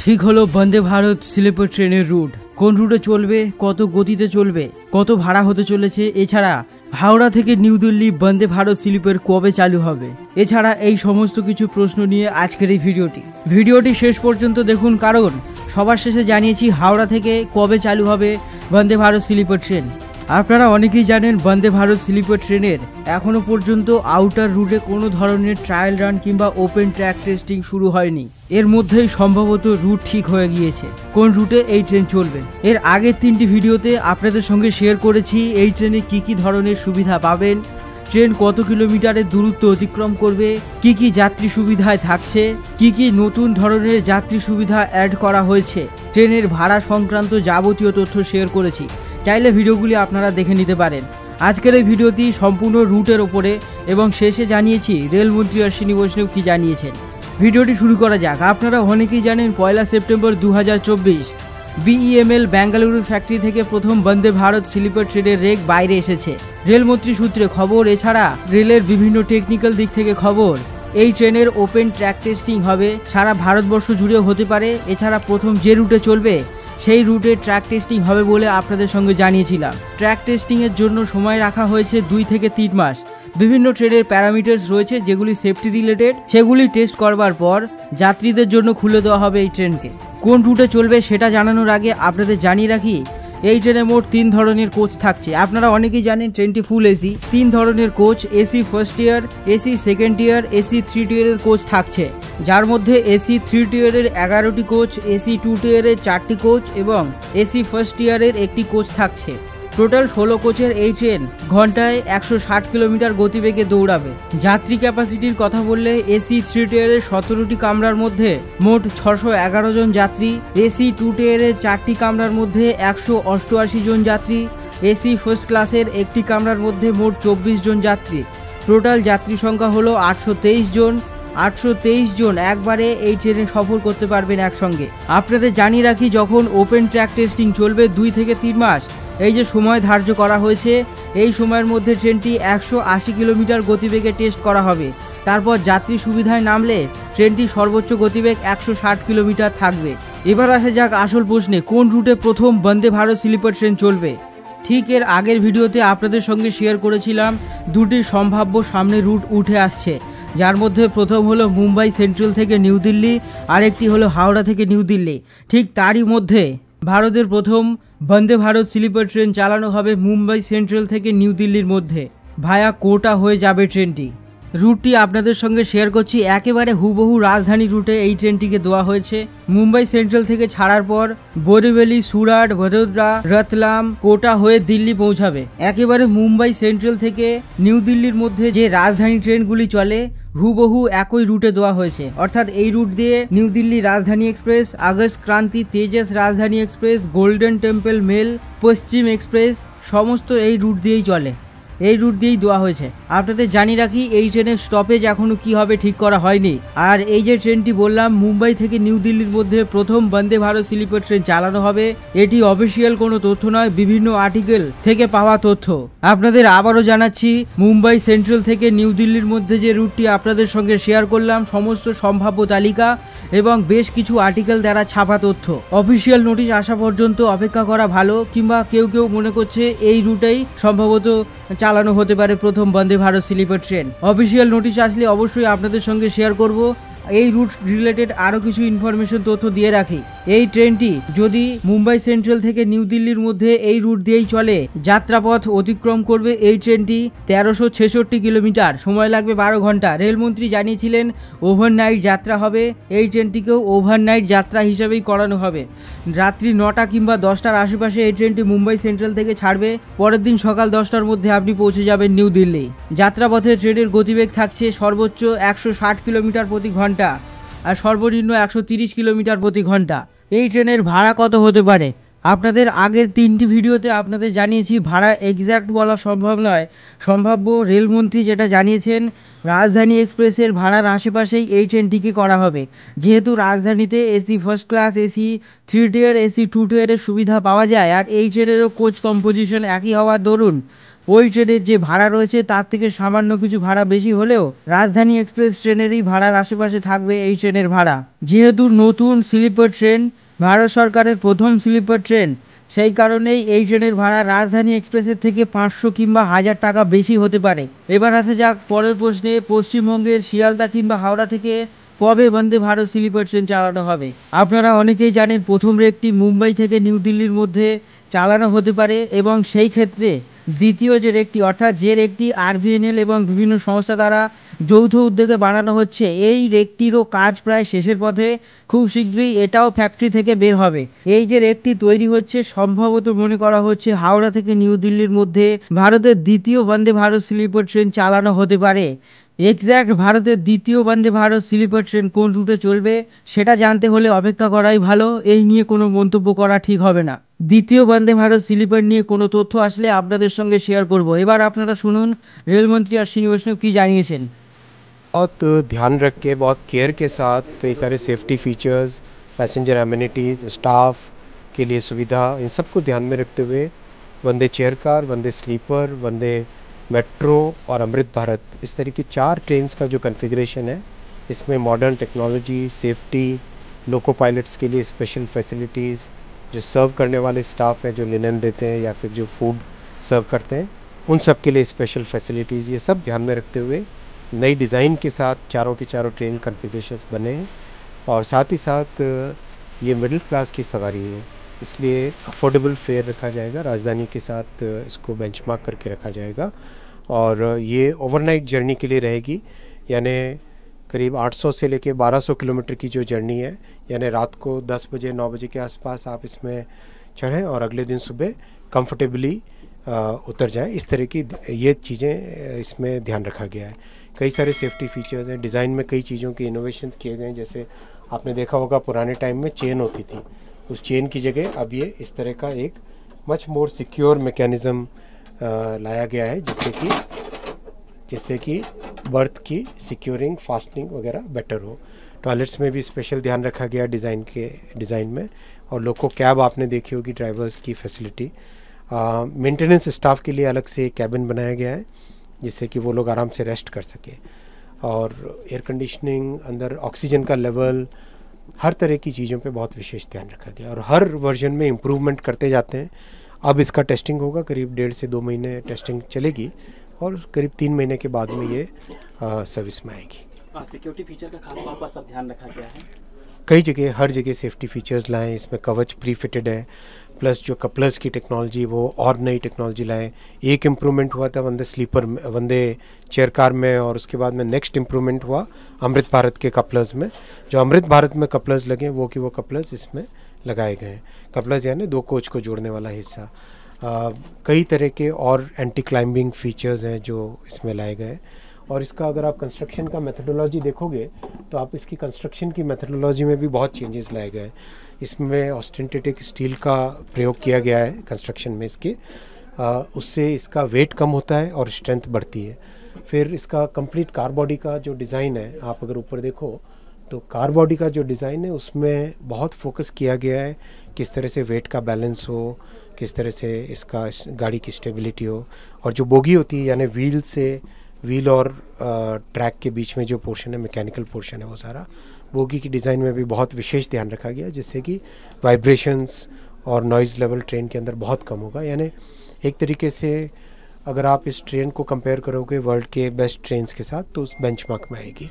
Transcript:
ঠিক হলো বন্দে ভারত স্লিপার ট্রেনের রুট। কোন রুটে চলবে, কত গতিতে চলবে, কত ভাড়া হতে চলেছে, এছাড়া হাওড়া থেকে নিউ দিল্লি বন্দে ভারত স্লিপার কবে চালু হবে, এছাড়া এই সমস্ত কিছু প্রশ্ন নিয়ে আজকের এই ভিডিওটি শেষ পর্যন্ত দেখুন, কারণ সবার শেষে জানিয়েছি হাওড়া থেকে কবে চালু হবে বন্দে ভারত স্লিপার ট্রেন। আপনারা অনেকেই জানেন বন্দে ভারত স্লিপার ট্রেনের এখনও পর্যন্ত আউটার রুটে কোনো ধরনের ট্রায়াল রান কিংবা ওপেন ট্র্যাক টেস্টিং শুরু হয়নি। এর মধ্যেই সম্ভবত রুট ঠিক হয়ে গিয়েছে কোন রুটে এই ট্রেন চলবে। এর আগের 3টি ভিডিওতে আপনাদের সঙ্গে শেয়ার করেছি এই ট্রেনে কি কি ধরনের সুবিধা পাবেন, ট্রেন কত কিলোমিটারের দূরত্ব অতিক্রম করবে, কি কি যাত্রী সুবিধায় থাকছে, কি কি নতুন ধরনের যাত্রী সুবিধা অ্যাড করা হয়েছে, ট্রেনের ভাড়া সংক্রান্ত যাবতীয় তথ্য শেয়ার করেছি। চাইলে ভিডিওগুলি আপনারা দেখে নিতে পারেন। আজকের এই ভিডিওটি সম্পূর্ণ রুটের ওপরে এবং শেষে জানিয়েছি রেলমন্ত্রী অশ্বিনী বৈষ্ণব কি জানিয়েছেন। ভিডিওটি শুরু করা যাক। আপনারা অনেকেই জানেন 1 সেপ্টেম্বর 2024 BEML বেঙ্গালুরু ফ্যাক্টরি থেকে প্রথম বন্দে ভারত স্লিপার ট্রেনের রেক বাইরে এসেছে। রেলমন্ত্রী সূত্রে খবর, এছাড়া রেলের বিভিন্ন টেকনিক্যাল দিক থেকে খবর, এই ট্রেনের ওপেন ট্র্যাক টেস্টিং হবে, সারা ভারতবর্ষ জুড়েও হতে পারে। এছাড়া প্রথম যে রুটে চলবে সেই রুটে ট্র্যাক টেস্টিং হবে বলে আপনাদের সঙ্গে জানিয়েছিলাম। ট্র্যাক টেস্টিংয়ের জন্য সময় রাখা হয়েছে 2 থেকে 3 মাস। বিভিন্ন ট্রেনের প্যারামিটার্স রয়েছে যেগুলি সেফটি রিলেটেড, সেগুলি টেস্ট করবার পর যাত্রীদের জন্য খুলে দেওয়া হবে এই ট্রেনকে। কোন রুটে চলবে সেটা জানানোর আগে আপনাদের জানিয়ে রাখি, এই ট্রেনে মোট 3 ধরনের কোচ থাকছে। আপনারা অনেকেই জানেন ট্রেনটি ফুল এসি। 3 ধরনের কোচ, এসি ফার্স্ট টিয়ার, এসি সেকেন্ড টিয়ার, এসি 3 টিয়ারের কোচ থাকছে, যার মধ্যে এসি 3 টিয়ারের 11টি কোচ, এসি 2 টিয়ারের 4টি কোচ এবং এসি ফার্স্ট টিয়ারের 1টি কোচ থাকছে। টোটাল 16 কোচের এই ট্রেন ঘন্টায় 160 কিলোমিটার গতিবেগে দৌড়াবে। যাত্রী ক্যাপাসিটির কথা বললে এসি 3 টিয়ারের 17টি কামরার মধ্যে মোট 611 জন যাত্রী, এসি 2 টিয়ারের 4টি কামরার মধ্যে 188 জন যাত্রী, এসি ফার্স্ট ক্লাসের 1টি কামরার মধ্যে মোট 24 জন যাত্রী। টোটাল যাত্রী সংখ্যা হলো 823 জন। 823 জন একবারে এই ট্রেনে সফর করতে পারবেন একসঙ্গে। আপনাদের জানিয়ে রাখি, যখন ওপেন ট্র্যাক টেস্টিং চলবে 2 থেকে 3 মাস, এই যে সময় ধার্য করা হয়েছে, এই সময়ের মধ্যে ট্রেনটি 180 কিলোমিটার গতিবেগে টেস্ট করা হবে। তারপর যাত্রী সুবিধায় নামলে ট্রেনটি সর্বোচ্চ গতিবেগ 160 কিলোমিটার থাকবে। এবার আসা যাক আসল প্রশ্নে, কোন রুটে প্রথম বন্দে ভারত স্লিপার ট্রেন চলবে। ঠিক এর আগের ভিডিওতে আপনাদের সঙ্গে শেয়ার করেছিলাম 2টি সম্ভাব্য সামনে রুট উঠে আসছে, যার মধ্যে প্রথম হলো মুম্বাই সেন্ট্রাল থেকে নিউ দিল্লি, আরেকটি হলো হাওড়া থেকে নিউ দিল্লি। ঠিক তারই মধ্যে ভারতের প্রথম বন্দে ভারত স্লিপার ট্রেন চালানো হবে মুম্বাই সেন্ট্রাল থেকে নিউ দিল্লির মধ্যে। ভায়া কোটা হয়ে যাবে ট্রেনটি। রুটটি আপনাদের সঙ্গে শেয়ার করছি, একেবারে হুবহু রাজধানী রুটে এই ট্রেনটিকে দেওয়া হয়েছে। মুম্বাই সেন্ট্রাল থেকে ছাড়ার পর বোরিভেলি, সুরাট, ভদোদরা, রতলাম, কোটা হয়ে দিল্লি পৌঁছাবে। একেবারে মুম্বাই সেন্ট্রাল থেকে নিউ দিল্লির মধ্যে যে রাজধানী ট্রেনগুলি চলে হুবহু একই রুটে দেওয়া হয়েছে। অর্থাৎ এই রুট দিয়ে নিউ দিল্লি রাজধানী এক্সপ্রেস, আগস্ট ক্রান্তি, তেজস রাজধানী এক্সপ্রেস, গোল্ডেন টেম্পল মেল, পশ্চিম এক্সপ্রেস সমস্ত এই রুট দিয়েই চলে, এই রুট দিয়েই দেওয়া হয়েছে। আপনাদের জানিয়ে রাখি, এই ট্রেনের স্টপেজ এখনও কি হবে ঠিক করা হয়নি। আর এই যে ট্রেনটি বললাম মুম্বাই থেকে নিউ দিল্লির মধ্যে প্রথম বন্দে ভারত স্লিপার ট্রেন চালানো হবে, এটি অফিসিয়াল কোনো তথ্য নয়, বিভিন্ন আর্টিকেল থেকে পাওয়া তথ্য। আপনাদের আবারও জানাচ্ছি, মুম্বাই সেন্ট্রাল থেকে নিউ দিল্লির মধ্যে যে রুটটি আপনাদের সঙ্গে শেয়ার করলাম, সমস্ত সম্ভাব্য তালিকা এবং বেশ কিছু আর্টিকেল দ্বারা ছাপা তথ্য। অফিসিয়াল নোটিশ আসা পর্যন্ত অপেক্ষা করা ভালো, কিংবা কেউ কেউ মনে করছে এই রুটেই সম্ভবত চালানো হতে পারে প্রথম Vande Bharat sleeper train. Official notice আসলে অবশ্যই আপনাদের সঙ্গে শেয়ার করব। এই রুট রিলেটেড আরও কিছু ইনফরমেশন তথ্য দিয়ে রাখি। এই ট্রেনটি যদি মুম্বাই সেন্ট্রাল থেকে নিউ দিল্লির মধ্যে এই রুট দিয়েই চলে, যাত্রাপথ অতিক্রম করবে এই ট্রেনটি 1366 কিলোমিটার, সময় লাগবে 12 ঘন্টা। রেলমন্ত্রী জানিয়েছিলেন ওভারনাইট যাত্রা হবে, এই ট্রেনটিকেও ওভারনাইট যাত্রা হিসেবেই করানো হবে। রাত্রি 9টা কিংবা 10টার আশেপাশে এই ট্রেনটি মুম্বাই সেন্ট্রাল থেকে ছাড়বে, পরের দিন সকাল 10টার মধ্যে আপনি পৌঁছে যাবেন নিউ দিল্লি। যাত্রাপথে ট্রেনের গতিবেগ থাকছে সর্বোচ্চ 160 কিলোমিটার প্রতি ঘন্টা আর সর্বনিম্ন 130 কিলোমিটার প্রতি ঘন্টা। এই ট্রেনের ভাড়া কত হতে পারে আপনাদের আগের 3টি ভিডিওতে আপনাদের জানিয়েছি। ভাড়া এক্স্যাক্ট বলা সম্ভব নয়, সম্ভাব্য রেলমন্ত্রী যেটা জানিয়েছেন রাজধানী এক্সপ্রেসের ভাড়ার আশেপাশেই এই ট্রেনটিকে করা হবে। যেহেতু রাজধানীতে এসি ফার্স্ট ক্লাস, এসি 3 টিয়ার, এসি 2 টিয়ারের সুবিধা পাওয়া যায়, আর এই ট্রেনেরও কোচ কম্পোজিশন একই হওয়ার দরুন ওই ট্রেনের যে ভাড়া রয়েছে তার থেকে সামান্য কিছু ভাড়া বেশি হলেও রাজধানী এক্সপ্রেস ট্রেনেরই ভাড়ার আশেপাশে থাকবে এই ট্রেনের ভাড়া। যেহেতু নতুন স্লিপার ট্রেন, ভারত সরকারের প্রথম স্লিপার ট্রেন, সেই কারণেই এই ট্রেনের ভাড়া রাজধানী এক্সপ্রেসের থেকে 500 কিংবা 1000 টাকা বেশি হতে পারে। এবার আসা যাক পরের প্রশ্নে, পশ্চিমবঙ্গের শিয়ালদা কিংবা হাওড়া থেকে কবে বন্দে ভারত স্লিপার ট্রেন চালানো হবে? আপনারা অনেকেই জানেন প্রথম রেকটি মুম্বাই থেকে নিউ দিল্লির মধ্যে চালানো হতে পারে এবং সেই ক্ষেত্রে দ্বিতীয় যে রেকটি অর্থাৎ যে রেকটি আরভিএনএল এবং বিভিন্ন সংস্থা দ্বারা যৌথ উদ্যোগে বানানো হচ্ছে, এই রেকটিরও কাজ প্রায় শেষের পথে। খুব শীঘ্রই এটাও ফ্যাক্টরি থেকে বের হবে। এই যে রেকটি তৈরি হচ্ছে সম্ভবত মনে করা হচ্ছে হাওড়া থেকে নিউ দিল্লির মধ্যে ভারতের দ্বিতীয় বন্দে ভারত স্লিপার ট্রেন চালানো হতে পারে। এক্স্যাক্ট ভারতের দ্বিতীয় বন্দে ভারত স্লিপার ট্রেন কোন রুটে চলবে সেটা জানতে হলে অপেক্ষা করাই ভালো, এই নিয়ে কোনো মন্তব্য করা ঠিক হবে না। দ্বিতীয় বন্দে ভারত স্লিপার নিয়ে কোনো তথ্য আসলে আপনাদের সঙ্গে শেয়ার করব। এবার আপনারা শুনুন রেলমন্ত্রী অশ্বিনী বৈষ্ণব কী জানিয়েছেন। बहुत ध्यान रख के, बहुत केयर के साथ कई सारे safety features, passenger amenities, staff के लिए सुविधा, इन सब को ध्यान में रखते हुए वंदे चेयर कार, वंदे स्लीपर, वंदे मेट्रो और अमृत भारत, इस तरह की 4 ट्रेन्स का जो कन्फिग्रेशन है, इसमें मॉडर्न टेक्नोलॉजी, सेफ्टी, लोको पायलट्स के लिए स्पेशल फैसिलिटीज़, जो सर्व करने वाले स्टाफ हैं जो लिनन देते हैं या फिर जो फूड सर्व करते हैं, उन सब के लिए स्पेशल फैसिलिटीज़, ये सब ध्यान में रखते हुए नई डिज़ाइन के साथ चारों के चारों ट्रेन कन्फिग्रेशंस बने हैं। और साथ ही साथ ये मिडिल क्लास की सवारी है, इसलिए अफोर्डेबल फेयर रखा जाएगा, राजधानी के साथ इसको बेंचमार्क करके रखा जाएगा। और ये ओवरनाइट जर्नी के लिए रहेगी, यानी करीब 800 से लेके 1200 किलोमीटर की जो जर्नी है, यानी रात को 10 बजे 9 बजे के आसपास आप इसमें चढ़ें और अगले दिन सुबह कंफर्टेबली उतर जाएं। इस तरह की ये चीज़ें इसमें ध्यान रखा गया है। कई सारे सेफ्टी फीचर्स हैं, डिज़ाइन में कई चीज़ों के इनोवेशन किए गए हैं। जैसे आपने देखा होगा पुराने टाइम में चेन होती थी, उस चेन की जगह अब ये इस तरह का एक मच मोर सिक्योर मैकेनिज़्म लाया गया है, जिससे कि बर्थ की सिक्योरिंग, फास्टनिंग वगैरह बेटर हो। टॉयलेट्स में भी स्पेशल ध्यान रखा गया डिज़ाइन में। और लोको कैब आपने देखी होगी, ड्राइवर्स की फैसिलिटी। मेंटेनेंस स्टाफ के लिए अलग से कैबिन बनाया गया है, जिससे कि वो लोग आराम से रेस्ट कर सके। और एयर कंडीशनिंग, अंदर ऑक्सीजन का लेवल, हर तरह की चीज़ों पे बहुत विशेष ध्यान रखा गया और हर वर्जन में इम्प्रूवमेंट करते जाते हैं। अब इसका टेस्टिंग होगा, करीब 1.5 से 2 महीने टेस्टिंग चलेगी और करीब 3 महीने के बाद में ये सर्विस में आएगी। सिक्योरिटी फीचर का खास तौर पर सब ध्यान रखा गया है। कई जगह, हर जगह सेफ्टी फीचर्स लाएँ, इसमें कवच प्री फिटेड है, प्लस जो कपलर्स की टेक्नोलॉजी वो और नई टेक्नोलॉजी लाए। एक इम्प्रूवमेंट हुआ था वंदे चेयर कार में, और उसके बाद में नेक्स्ट इम्प्रूवमेंट हुआ अमृत भारत के कपलर्स में। जो अमृत भारत में कपलर्स लगे वो कपलर्स इसमें लगाए गए हैं। कपलर्स यानी 2 कोच को जोड़ने वाला हिस्सा। कई तरह के और एंटी क्लाइंबिंग फीचर्स हैं जो इसमें लाए गए हैं। और इसका अगर आप कंस्ट्रक्शन का मेथडोलॉजी देखोगे तो आप इसकी कंस्ट्रक्शन की मेथडोलॉजी में भी बहुत चेंजेस लाए गए हैं। इसमें ऑस्टेंटिक स्टील का प्रयोग किया गया है कंस्ट्रक्शन में इसके, उससे इसका वेट कम होता है और स्ट्रेंथ बढ़ती है। फिर इसका कंप्लीट कार बॉडी का जो डिज़ाइन है, आप अगर ऊपर देखो तो कार बॉडी का जो डिज़ाइन है उसमें बहुत फोकस किया गया है किस तरह से वेट का बैलेंस हो, किस तरह से इसका गाड़ी की स्टेबिलिटी हो। और जो बोगी होती है यानी व्हील और ट्रैक के बीच में जो पोर्शन है, मैकेनिकल पोर्शन है, वो सारा बोगी की डिज़ाइन में भी बहुत विशेष ध्यान रखा गया, जिससे कि वाइब्रेशंस और नॉइज़ लेवल ट्रेन के अंदर बहुत कम होगा। यानी एक तरीके से अगर आप इस ट्रेन को कंपेयर करोगे वर्ल्ड के बेस्ट ट्रेन्स के साथ तो उस बेंचमार्क में आएगी।